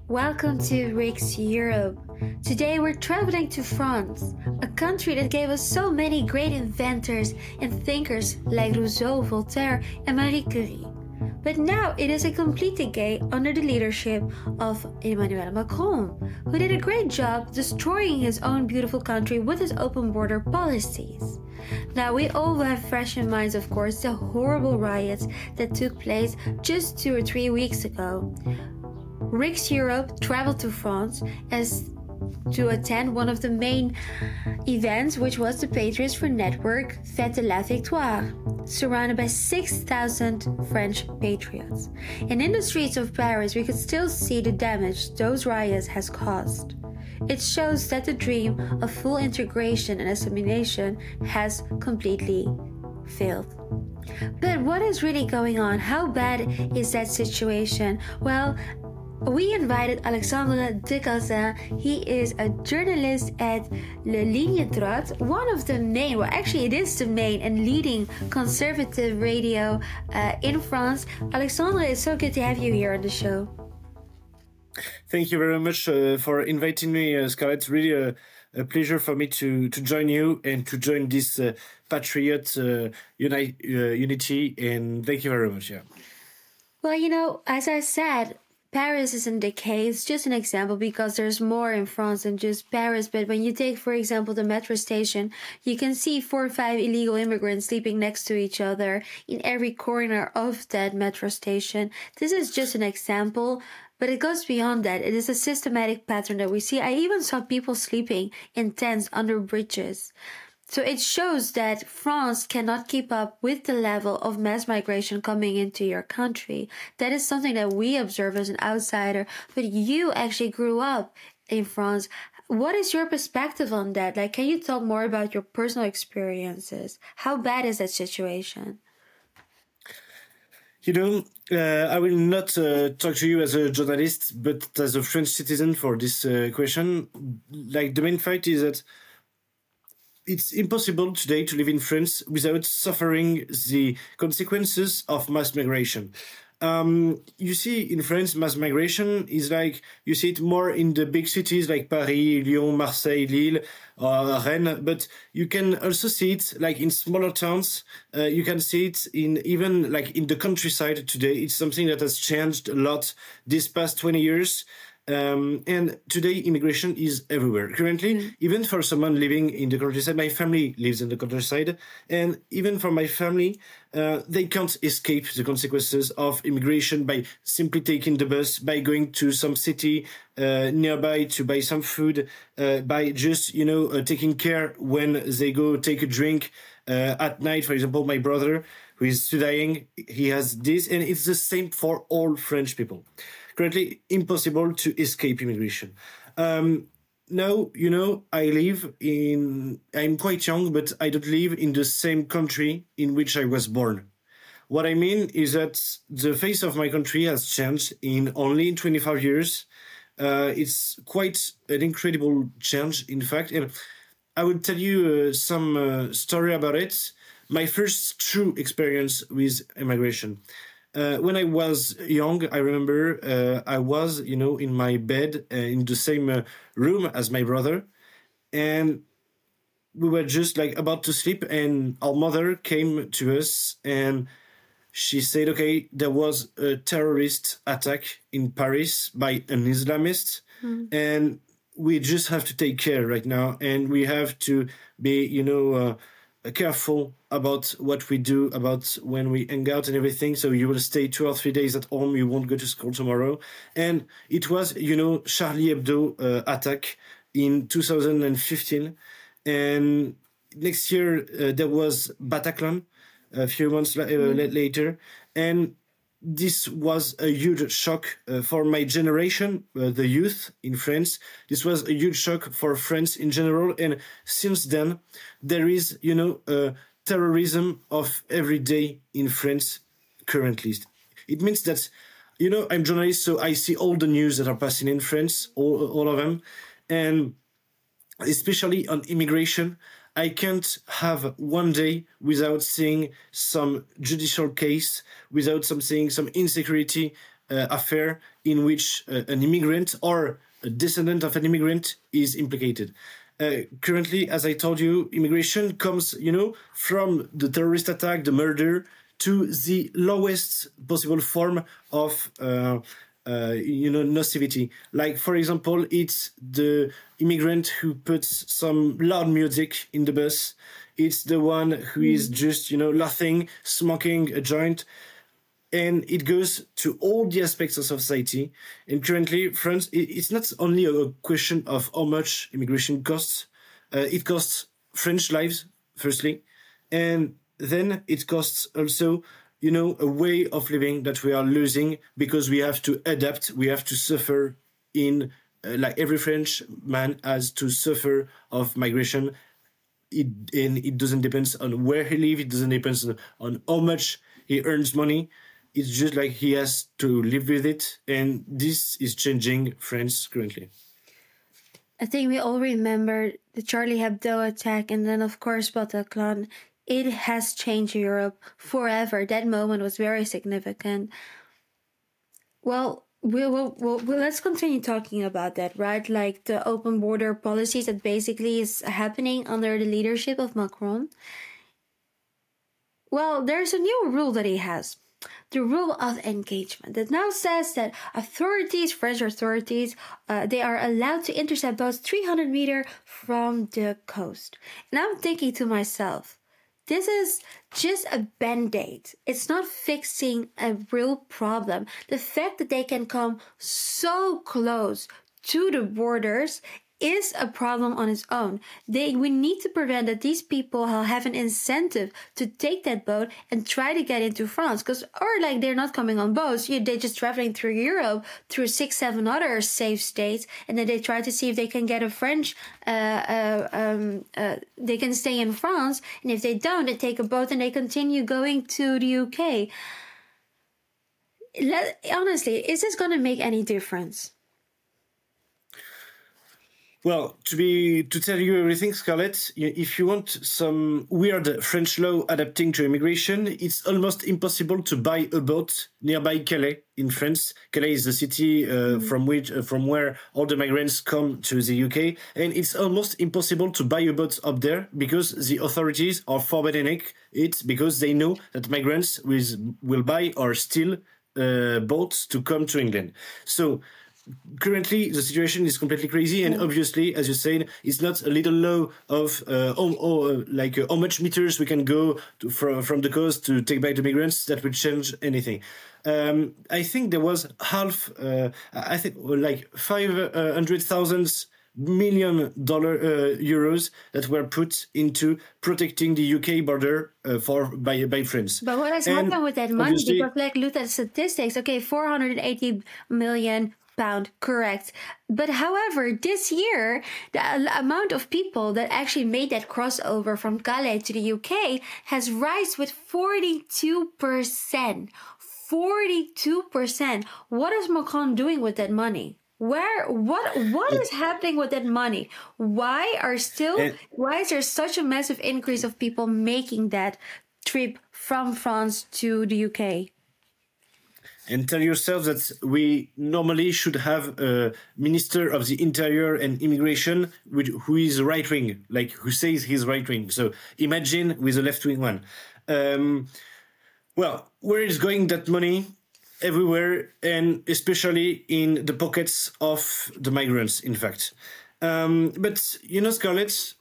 Welcome to Riks Europe. Today we're traveling to France, a country that gave us so many great inventors and thinkers like Rousseau, Voltaire and Marie Curie. But now it is a complete decay under the leadership of Emmanuel Macron, who did a great job destroying his own beautiful country with his open border policies. Now we all have fresh in minds, of course, the horrible riots that took place just 2 or 3 weeks ago. Riks Europe traveled to France to attend one of the main events, which was the Patriots for Network Fête de la Victoire, surrounded by 6,000 French patriots. And in the streets of Paris, we could still see the damage those riots has caused. It shows that the dream of full integration and assimilation has completely failed. But what is really going on? How bad is that situation? Well, we invited Alexandre de Cazin. He is a journalist at Le Ligne Droite, one of the main, well actually it is the main and leading conservative radio in France. Alexandre, it's so good to have you here on the show. Thank you very much for inviting me, Scarlett. Really a pleasure for me to join you and to join this patriot unity, and thank you very much. Yeah. Well, you know, as I said, Paris is in decay. It's just an example because there's more in France than just Paris. But when you take, for example, the metro station, you can see 4 or 5 illegal immigrants sleeping next to each other in every corner of that metro station. This is just an example, but it goes beyond that. It is a systematic pattern that we see. I even saw people sleeping in tents under bridges. So it shows that France cannot keep up with the level of mass migration coming into your country. That is something that we observe as an outsider, but you actually grew up in France. What is your perspective on that? Like, can you talk more about your personal experiences? How bad is that situation? You know, I will not talk to you as a journalist, but as a French citizen for this question. Like, the main fact is that it's impossible today to live in France without suffering the consequences of mass migration. You see, in France, mass migration is like, you see it more in the big cities like Paris, Lyon, Marseille, Lille, or Rennes, but you can also see it like in smaller towns. You can see it in even like in the countryside today. It's something that has changed a lot this past 20 years. And today, immigration is everywhere. Currently, even for someone living in the countryside, my family lives in the countryside, and even for my family, they can't escape the consequences of immigration by simply taking the bus, by going to some city nearby to buy some food, by just, taking care when they go take a drink at night. For example, my brother, who is studying, he has this, and it's the same for all French people. Currently impossible to escape immigration. Now, I'm quite young, but I don't live in the same country in which I was born. What I mean is that the face of my country has changed in only 25 years. It's quite an incredible change, in fact. And I will tell you some story about it. My first true experience with immigration. When I was young, I remember I was, in my bed in the same room as my brother, and we were just like about to sleep, and our mother came to us and she said, okay, there was a terrorist attack in Paris by an Islamist, and we just have to take care right now, and we have to be, careful about what we do, about when we hang out and everything. So you will stay 2 or 3 days at home. You won't go to school tomorrow. And it was, Charlie Hebdo attack in 2015. And next year there was Bataclan a few months later. And this was a huge shock for my generation, the youth in France. This was a huge shock for France in general. And since then, there is, terrorism of every day in France currently. It means that, I'm a journalist, so I see all the news that are passing in France, all of them. And especially on immigration, I can't have one day without seeing some judicial case, without seeing some insecurity affair in which an immigrant or a descendant of an immigrant is implicated. Currently, as I told you, immigration comes, from the terrorist attack, the murder, to the lowest possible form of, nocivity. Like, for example, it's the immigrant who puts some loud music in the bus. It's the one who is just, laughing, smoking a joint. And it goes to all the aspects of society. And currently, France, it's not only a question of how much immigration costs. It costs French lives, firstly. And then it costs also, a way of living that we are losing because we have to adapt. We have to suffer in, like every French man has to suffer of migration. It doesn't depend on where he lives. It doesn't depend on how much he earns money. It's just like he has to live with it, and this is changing France currently. I think we all remember the Charlie Hebdo attack and then, of course, Bataclan. It has changed Europe forever. That moment was very significant. Well, let's continue talking about that, right? Like the open border policies that basically is happening under the leadership of Macron. Well, there's a new rule that he has. The rule of engagement that now says that French authorities, they are allowed to intercept boats 300 meters from the coast. And I'm thinking to myself, this is just a band-aid. It's not fixing a real problem. The fact that they can come so close to the borders is a problem on its own. We need to prevent that these people have an incentive to take that boat and try to get into France. They're not coming on boats. They're just traveling through Europe, through 6-7 other safe states, and then they try to see if they can get a French, they can stay in France, and if they don't, they take a boat and they continue going to the UK. Honestly, is this going to make any difference? Well, to tell you everything, Scarlett, if you want some weird French law adapting to immigration, it's almost impossible to buy a boat nearby Calais in France. Calais is the city from where all the migrants come to the UK, and it's almost impossible to buy a boat up there because the authorities are forbidding it because they know that migrants will buy or steal boats to come to England. So currently, the situation is completely crazy, and obviously, as you said, it's not a little law of how much meters we can go from the coast to take back the migrants that will change anything. I think there was $500,000 million euros that were put into protecting the UK border by France. But what has happened with that money? Because look at the statistics. Okay, 480 million. Pound, correct. But however, this year, the amount of people that actually made that crossover from Calais to the UK has risen with 42%. 42%. What is Macron doing with that money? What is happening with that money? Why is there such a massive increase of people making that trip from France to the UK? And tell yourself that we normally should have a Minister of the Interior and Immigration who is right-wing, like who says he's right-wing. So imagine with a left-wing one. Well, where is going that money? Everywhere, and especially in the pockets of the migrants, in fact. But, Scarlett,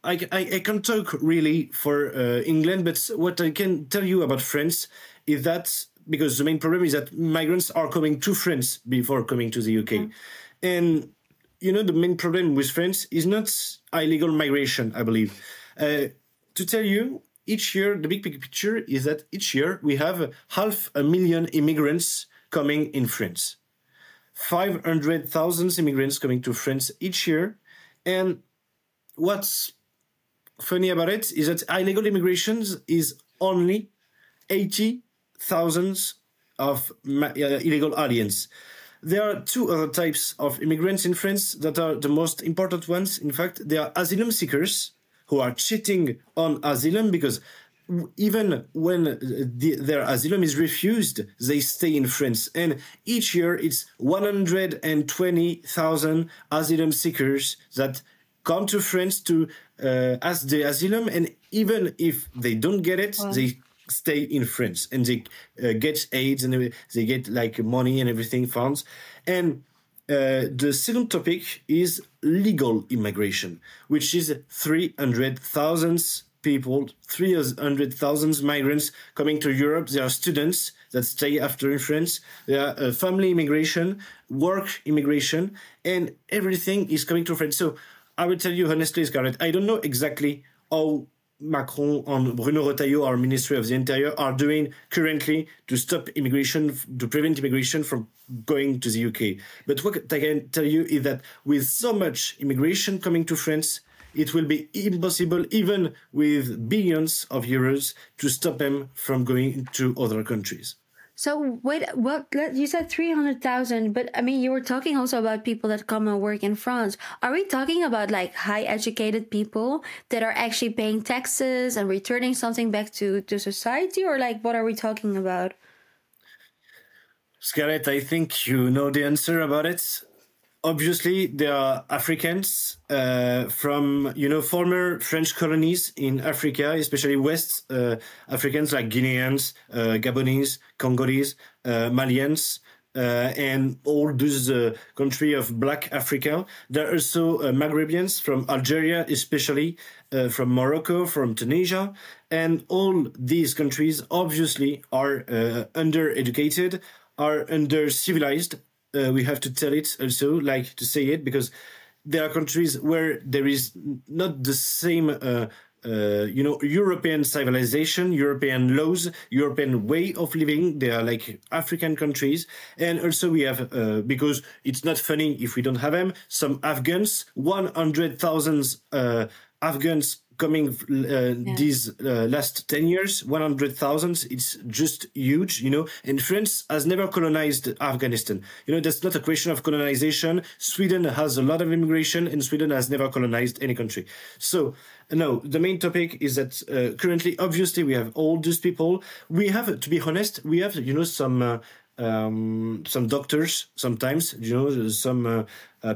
I can't talk really for England, but what I can tell you about France is that because the main problem is that migrants are coming to France before coming to the UK. And, the main problem with France is not illegal migration, I believe. To tell you, each year, the big picture is that each year we have 500,000 immigrants coming in France. 500,000 immigrants coming to France each year. And what's funny about it is that illegal immigration is only 80,000 of illegal aliens. There are two other types of immigrants in France that are the most important ones. In fact, they are asylum seekers who are cheating on asylum because even when their asylum is refused, they stay in France. And each year it's 120,000 asylum seekers that come to France to ask the asylum. And even if they don't get it, they stay in France and they get aids and they get like money and everything, funds. And the second topic is legal immigration, which is 300,000 people, 300,000 migrants coming to Europe. There are students that stay after in France. There are family immigration, work immigration, and everything is coming to France. So I will tell you honestly, Scarlett, I don't know exactly how Macron and Bruno Retailleau, our Ministry of the Interior, are doing currently to stop immigration, to prevent immigration from going to the UK. But what I can tell you is that with so much immigration coming to France, it will be impossible, even with billions of euros, to stop them from going to other countries. So wait, what you said 300,000, but I mean, you were talking also about people that come and work in France. Are we talking about like high educated people that are actually paying taxes and returning something back to society, or like what are we talking about? Scarlett, I think you know the answer about it. Obviously, there are Africans from, former French colonies in Africa, especially West Africans like Guineans, Gabonese, Congolese, Malians, and all those country of Black Africa. There are also Maghrebians from Algeria, especially from Morocco, from Tunisia. And all these countries obviously are under-educated, are under-civilized. We have to tell it also, like to say it, because there are countries where there is not the same, European civilization, European laws, European way of living. They are like African countries. And also we have, because it's not funny if we don't have them, some Afghans, 100,000 Afghans coming these last 10 years, 100,000, it's just huge, and France has never colonized Afghanistan. That's not a question of colonization. Sweden has a lot of immigration and Sweden has never colonized any country. So, no, the main topic is that currently, obviously, we have all these people. We have, to be honest, we have, some doctors sometimes, some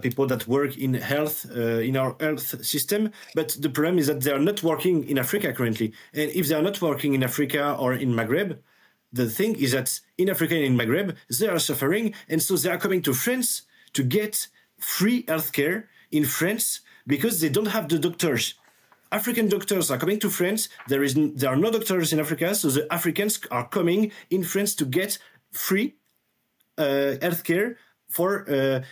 people that work in health, in our health system. But the problem is that they are not working in Africa currently. And if they are not working in Africa or in Maghreb, the thing is that in Africa and in Maghreb, they are suffering. And so they are coming to France to get free healthcare in France because they don't have the doctors. African doctors are coming to France. There are no doctors in Africa. So the Africans are coming in France to get free healthcare for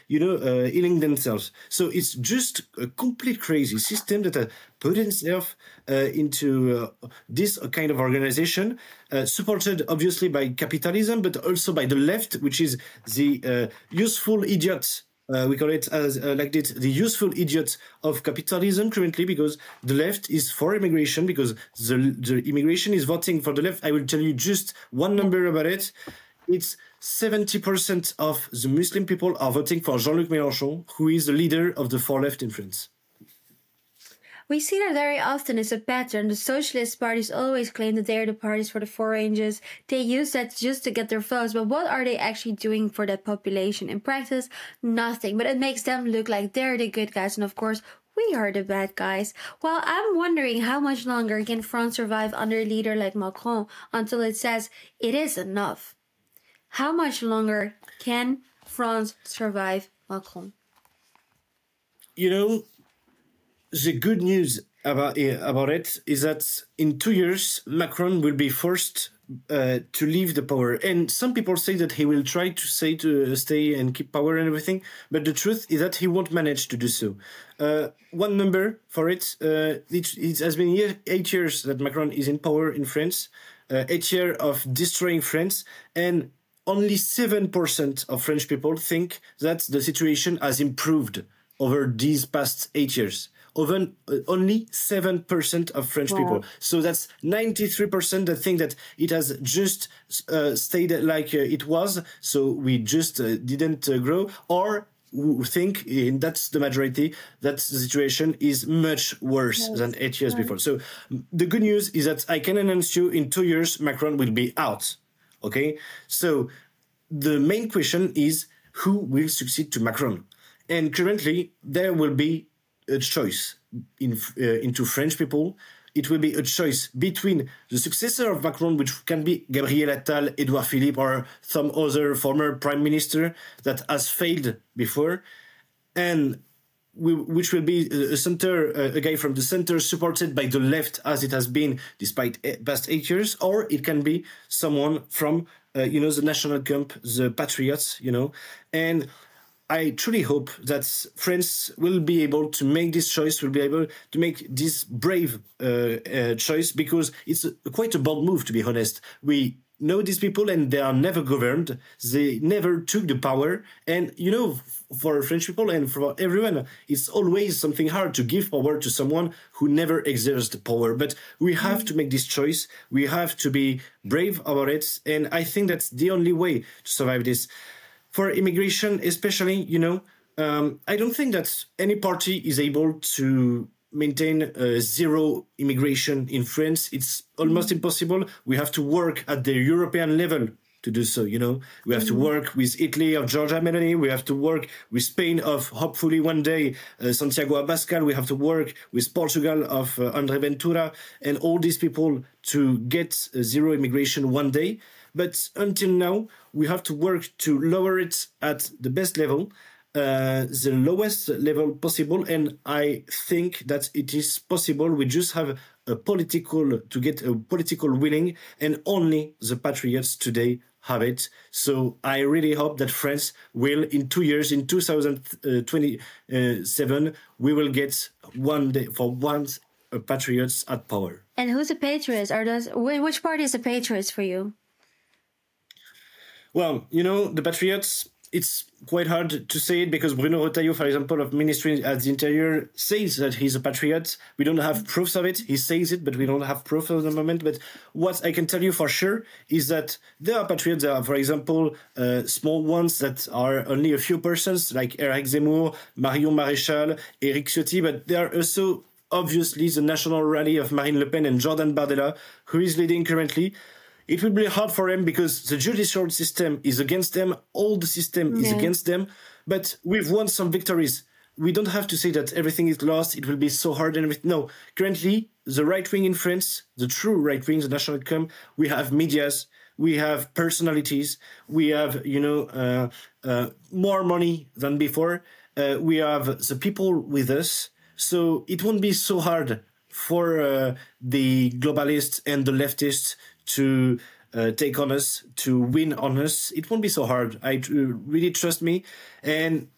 healing themselves. So it's just a complete crazy system that put itself into this kind of organization, supported obviously by capitalism, but also by the left, which is the useful idiots. We call it as like this, the useful idiots of capitalism currently, because the left is for immigration, because the immigration is voting for the left. I will tell you just one number about it. It's 70% of the Muslim people are voting for Jean-Luc Mélenchon, who is the leader of the far left in France. We see that very often as a pattern. The socialist parties always claim that they are the parties for the four ranges. They use that just to get their votes. But what are they actually doing for that population? In practice, nothing. But it makes them look like they're the good guys. And of course, we are the bad guys. Well, I'm wondering how much longer can France survive under a leader like Macron until it says it is enough. How much longer can France survive Macron? The good news about it is that in 2 years, Macron will be forced to leave the power. And some people say that he will try to stay and keep power and everything. But the truth is that he won't manage to do so. One number for it, it has been 8 years that Macron is in power in France. 8 years of destroying France. And only 7% of French people think that the situation has improved over these past 8 years. Only 7% of French people. So that's 93% that think that it has just stayed like it was. So we just didn't grow. Or who think, and that's the majority, that the situation is much worse than 8 years before. So the good news is that I can announce you in 2 years, Macron will be out. Okay? So the main question is who will succeed to Macron? And currently, there will be a choice into French people. It will be a choice between the successor of Macron, which can be Gabriel Attal, Edouard Philippe, or some other former prime minister that has failed before, and which will be a guy from the center supported by the left, as it has been despite past 8 years, or it can be someone from, the national camp, the patriots, and I truly hope that France will be able to make this choice, will be able to make this brave choice, because it's quite a bold move, to be honest. We know these people and they are never governed. They never took the power. And, for French people and for everyone, it's always something hard to give power to someone who never exerts the power. But we have to make this choice. We have to be brave about it. And I think that's the only way to survive this. For immigration, especially, I don't think that any party is able to maintain zero immigration in France. It's almost impossible. We have to work at the European level to do so, We have to work with Italy of Giorgia Meloni. We have to work with Spain of, hopefully one day, Santiago Abascal. We have to work with Portugal of André Ventura and all these people to get zero immigration one day. But until now, we have to work to lower it at the best level, the lowest level possible. And I think that it is possible. We just have to get a political willing, and only the patriots today have it. So I really hope that France will, in 2 years, in 2027, we will get one day for once patriots at power. And who's a patriot? Which party is a patriot for you? Well, the patriots, it's quite hard to say it because Bruno Retailleau, for example, of Ministry at the Interior, says that he's a patriot. We don't have proofs of it. He says it, but we don't have proof at the moment. But what I can tell you for sure is that there are patriots. There are, for example, small ones that are only a few persons, like Eric Zemmour, Marion Maréchal, Éric Ciotti, but there are also, obviously, the national rally of Marine Le Pen and Jordan Bardella, who is leading currently. It will be hard for them because the judicial system is against them. All the system is against them. But we've won some victories. We don't have to say that everything is lost. It will be so hard and everything. No, currently, the right wing in France, the true right wing, the national camp, we have medias, we have personalities, we have, more money than before. We have the people with us. So it won't be so hard for the globalists and the leftists to take on us, to win on us. It won't be so hard. Really trust me. And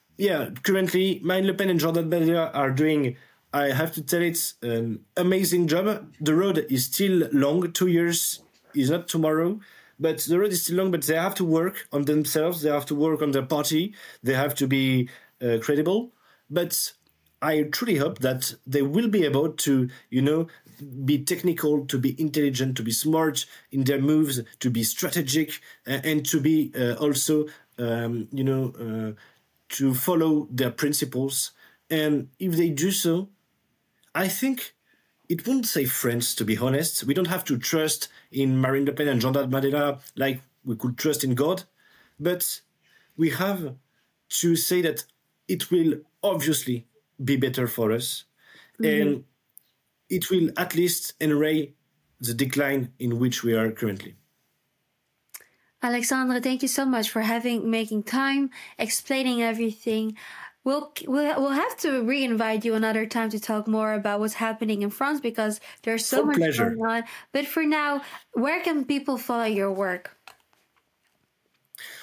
currently, Marine Le Pen and Jordan Bardella are doing, I have to tell it, an amazing job. The road is still long. 2 years is not tomorrow. But the road is still long, but they have to work on themselves. They have to work on their party. They have to be credible. But I truly hope that they will be able to, be technical, to be intelligent, to be smart in their moves, to be strategic, and to be also, to follow their principles. And if they do so, I think it won't save France, to be honest. We don't have to trust in Marine Le Pen and Jordan Bardella like we could trust in God. But we have to say that it will obviously be better for us. And it will at least erase the decline in which we are currently. Alexandre, thank you so much for making time, explaining everything. We'll have to re-invite you another time to talk more about what's happening in France because there's so much going on. But for now, where can people follow your work?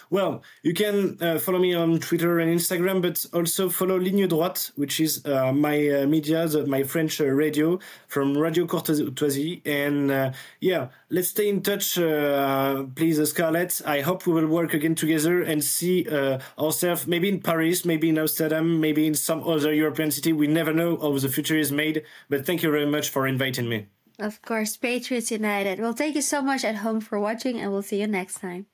Well, you can follow me on Twitter and Instagram, but also follow Ligne Droite, which is my media, my French radio from Radio Courtoisie. And let's stay in touch, please, Scarlett. I hope we will work again together and see ourselves maybe in Paris, maybe in Amsterdam, maybe in some other European city. We never know how the future is made. But thank you very much for inviting me. Of course, Patriots United. Well, thank you so much at home for watching, and we'll see you next time.